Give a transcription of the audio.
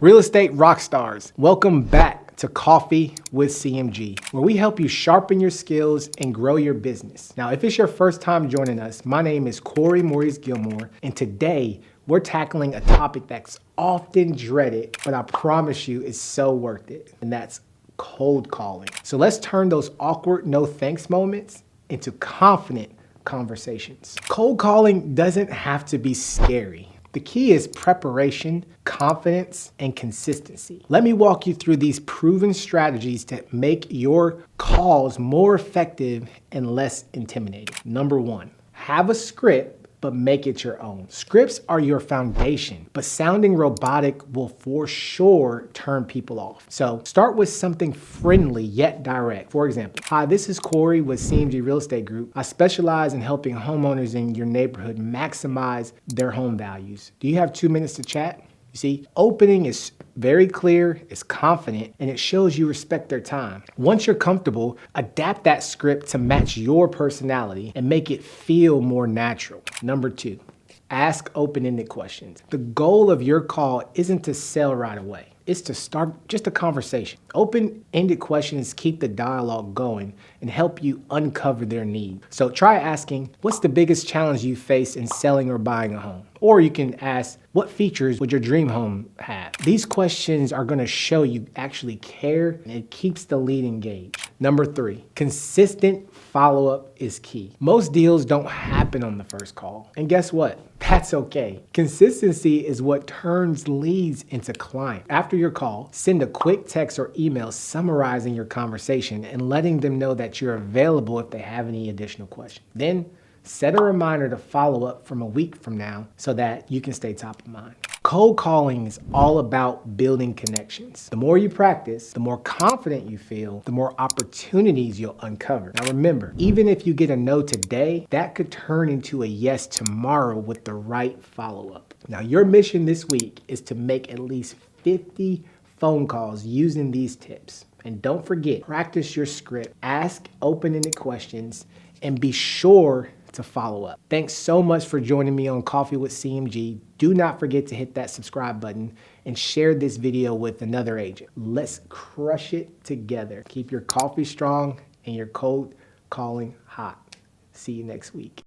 Real estate rock stars, welcome back to Coffee with CMG, where we help you sharpen your skills and grow your business. Now, if it's your first time joining us, my name is Corey Maurice Gilmore, and today we're tackling a topic that's often dreaded, but I promise you it's so worth it, and that's cold calling. So let's turn those awkward no thanks moments into confident conversations. Cold calling doesn't have to be scary. The key is preparation, confidence, and consistency. Let me walk you through these proven strategies to make your calls more effective and less intimidating. Number one, have a script, but make it your own. Scripts are your foundation, but sounding robotic will for sure turn people off. So start with something friendly yet direct. For example, hi, this is Corey with CMG Real Estate Group. I specialize in helping homeowners in your neighborhood maximize their home values. Do you have 2 minutes to chat? You see, opening is very clear, it's confident, and it shows you respect their time. Once you're comfortable, adapt that script to match your personality and make it feel more natural. Number two, ask open-ended questions. The goal of your call isn't to sell right away. It's to start just a conversation. Open-ended questions keep the dialogue going and help you uncover their need. So try asking, what's the biggest challenge you face in selling or buying a home? Or you can ask, what features would your dream home have? These questions are gonna show you actually care, and it keeps the lead engaged. Number three, consistent follow-up is key. Most deals don't happen on the first call. And guess what? That's okay. Consistency is what turns leads into clients. After your call, send a quick text or email summarizing your conversation and letting them know that you're available if they have any additional questions. Then set a reminder to follow up from a week from now so that you can stay top of mind. Cold calling is all about building connections. The more you practice, the more confident you feel, the more opportunities you'll uncover. Now remember, even if you get a no today, that could turn into a yes tomorrow with the right follow-up. Now your mission this week is to make at least 50 phone calls using these tips. And don't forget, practice your script, ask open-ended questions, and be sure to follow up. Thanks so much for joining me on Coffee with CMG. Do not forget to hit that subscribe button and share this video with another agent. Let's crush it together. Keep your coffee strong and your cold calling hot. See you next week.